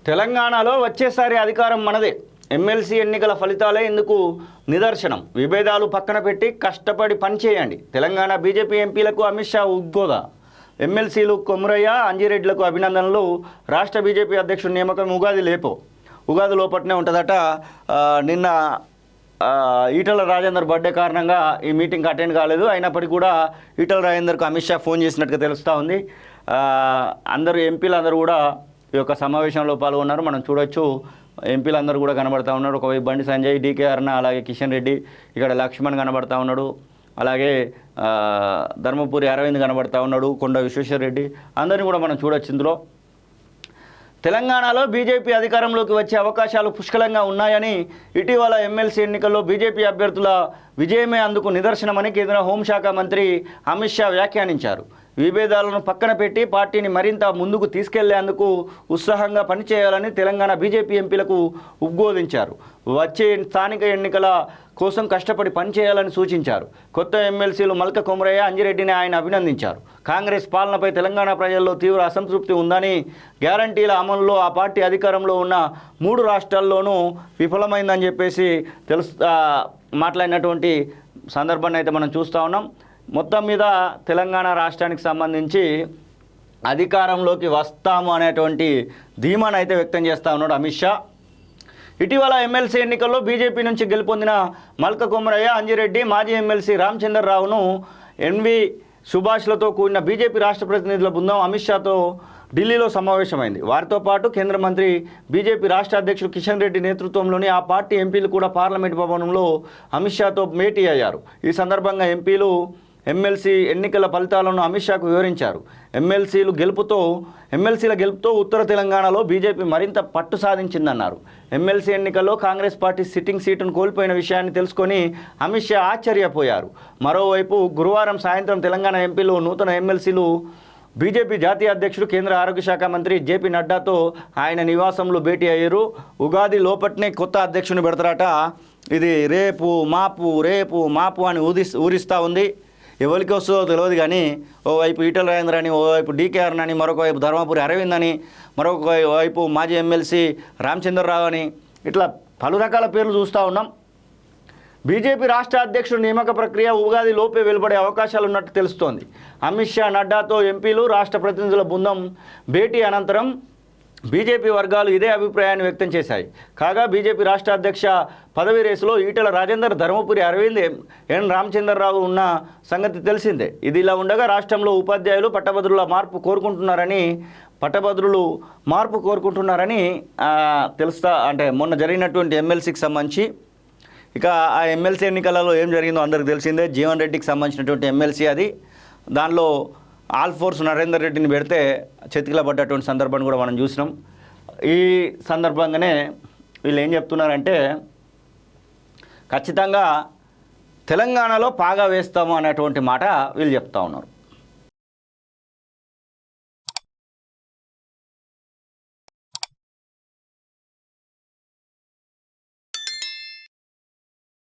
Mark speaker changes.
Speaker 1: తెలంగాణలో వచ్చేసారి అధికారం మనదే. ఎమ్మెల్సీ ఎన్నికల ఫలితాలే ఇందుకు నిదర్శనం. విభేదాలు పక్కన పెట్టి కష్టపడి పనిచేయండి. తెలంగాణ బీజేపీ ఎంపీలకు అమిత్ షా ఉద్బోధ. ఎమ్మెల్సీలు కొమురయ్య, అంజిరెడ్డిలకు అభినందనలు. రాష్ట్ర బీజేపీ అధ్యక్షుడి నియామకం ఉగాది లోపట్నే ఉంటుందట. నిన్న ఈటల రాజేందర్ బర్త్డే కారణంగా ఈ మీటింగ్ అటెండ్ కాలేదు. అయినప్పటికీ కూడా ఈటల రాజేందర్కు అమిత్ షా ఫోన్ చేసినట్టుగా తెలుస్తూ ఉంది. అందరూ ఎంపీలందరూ కూడా ఈ యొక్క సమావేశంలో పాల్గొన్నారు. మనం చూడొచ్చు, ఎంపీలందరూ కూడా కనబడతా ఉన్నారు. ఒకవైపు బండి సంజయ్, డీకే అరుణ, అలాగే కిషన్ రెడ్డి, ఇక్కడ లక్ష్మణ్ కనబడతా ఉన్నాడు, అలాగే ధర్మపురి అరవింద్ కనబడతా ఉన్నాడు, కొండ విశ్వేశ్వర రెడ్డి, అందరినీ కూడా మనం చూడొచ్చు. ఇందులో తెలంగాణలో బీజేపీ అధికారంలోకి వచ్చే అవకాశాలు పుష్కలంగా ఉన్నాయని, ఇటీవల ఎమ్మెల్సీ ఎన్నికల్లో బీజేపీ అభ్యర్థుల విజయమే అందుకు నిదర్శనమని కేంద్ర హోంశాఖ మంత్రి అమిత్ షా వ్యాఖ్యానించారు. విభేదాలను పక్కన పెట్టి పార్టీని మరింత ముందుకు తీసుకెళ్లేందుకు ఉత్సాహంగా పనిచేయాలని తెలంగాణ బీజేపీ ఎంపీలకు ఉద్బోధించారు. వచ్చే స్థానిక ఎన్నికల కోసం కష్టపడి పనిచేయాలని సూచించారు. కొత్త ఎమ్మెల్సీలు మల్క కొమరయ్య, అంజిరెడ్డిని ఆయన అభినందించారు. కాంగ్రెస్ పాలనపై తెలంగాణ ప్రజల్లో తీవ్ర అసంతృప్తి ఉందని, గ్యారంటీల అమలులో ఆ పార్టీ అధికారంలో ఉన్న 3 రాష్ట్రాల్లోనూ విఫలమైందని చెప్పేసి మాట్లాడినటువంటి సందర్భాన్ని అయితే మనం చూస్తూ ఉన్నాం. మొత్తం మీద తెలంగాణ రాష్ట్రానికి సంబంధించి అధికారంలోకి వస్తాము అనేటువంటి ధీమాను అయితే వ్యక్తం చేస్తూ ఉన్నాడు అమిత్ షా. ఇటీవల ఎమ్మెల్సీ ఎన్నికల్లో బీజేపీ నుంచి గెలుపొందిన మల్క కొమరయ్య, అంజిరెడ్డి, మాజీ ఎమ్మెల్సీ రామచంద్రరావును ఎన్వి సుభాష్లతో కూడిన బీజేపీ రాష్ట్ర ప్రతినిధుల బృందం అమిత్ షాతో ఢిల్లీలో సమావేశమైంది. వారితో పాటు కేంద్ర మంత్రి, బీజేపీ రాష్ట్ర అధ్యక్షుడు కిషన్ రెడ్డి నేతృత్వంలోని ఆ పార్టీ ఎంపీలు కూడా పార్లమెంటు భవనంలో అమిత్ షాతో భేటీ అయ్యారు. ఈ సందర్భంగా ఎంపీలు ఎమ్మెల్సీ ఎన్నికల ఫలితాలను అమిత్ షాకు వివరించారు. ఎమ్మెల్సీల గెలుపుతో ఉత్తర తెలంగాణలో బీజేపీ మరింత పట్టు సాధించిందన్నారు. ఎమ్మెల్సీ ఎన్నికల్లో కాంగ్రెస్ పార్టీ సిట్టింగ్ సీటును కోల్పోయిన విషయాన్ని తెలుసుకొని అమిత్ షా ఆశ్చర్యపోయారు. మరోవైపు గురువారం సాయంత్రం తెలంగాణ ఎంపీలు నూతన ఎమ్మెల్సీలు బీజేపీ జాతీయ అధ్యక్షుడు, కేంద్ర ఆరోగ్య శాఖ మంత్రి జేపీ నడ్డాతో ఆయన నివాసంలో భేటీ అయ్యారు. ఉగాది లోపట్నే కొత్త అధ్యక్షుని పెడతారట. ఇది రేపు మాపు అని ఊరిస్తూ ఉంది. ఎవరికి వస్తుందో తెలియదు కానీ, ఓవైపు ఈటల రాజేందర్ అని, ఓవైపు డీకే అరుణ అని, మరొక వైపు ధర్మపురి అరవింద్ అని, మరొక వైపు మాజీ ఎమ్మెల్సీ రామచంద్రరావు అని, ఇట్లా పలు రకాల పేర్లు చూస్తూ ఉన్నాం. బీజేపీ రాష్ట్ర అధ్యక్షుడు నియామక ప్రక్రియ ఉగాది లోపే వెలువడే అవకాశాలు ఉన్నట్టు తెలుస్తోంది. అమిత్ షా, నడ్డాతో ఎంపీలు, రాష్ట్ర ప్రతినిధుల బృందం భేటీ అనంతరం బీజేపీ వర్గాలు ఇదే అభిప్రాయాన్ని వ్యక్తం చేశాయి. కాగా బీజేపీ రాష్ట్ర అధ్యక్ష పదవి రేసులో ఈటల రాజేందర్, ధర్మపురి అరవింద్, ఎన్ రామచంద్రరావు ఉన్న సంగతి తెలిసిందే. ఇది ఇలా ఉండగా రాష్ట్రంలో ఉపాధ్యాయులు మార్పు కోరుకుంటున్నారని మొన్న జరిగినటువంటి ఎమ్మెల్సీకి సంబంధించి, ఇక ఆ ఎమ్మెల్సీ ఎన్నికలలో ఏం జరిగిందో అందరికీ తెలిసిందే. జీవన్ రెడ్డికి సంబంధించినటువంటి ఎమ్మెల్సీ అది. దానిలో ఆల్ ఫోర్స్ నరేందర్ రెడ్డిని పెడితే చేతికిలా పడ్డటువంటి సందర్భాన్ని కూడా మనం చూసినాం. ఈ సందర్భంగానే వీళ్ళు ఏం చెప్తున్నారంటే, ఖచ్చితంగా తెలంగాణలో పాగా వేస్తాము అనేటువంటి మాట వీళ్ళు చెప్తా ఉన్నారు.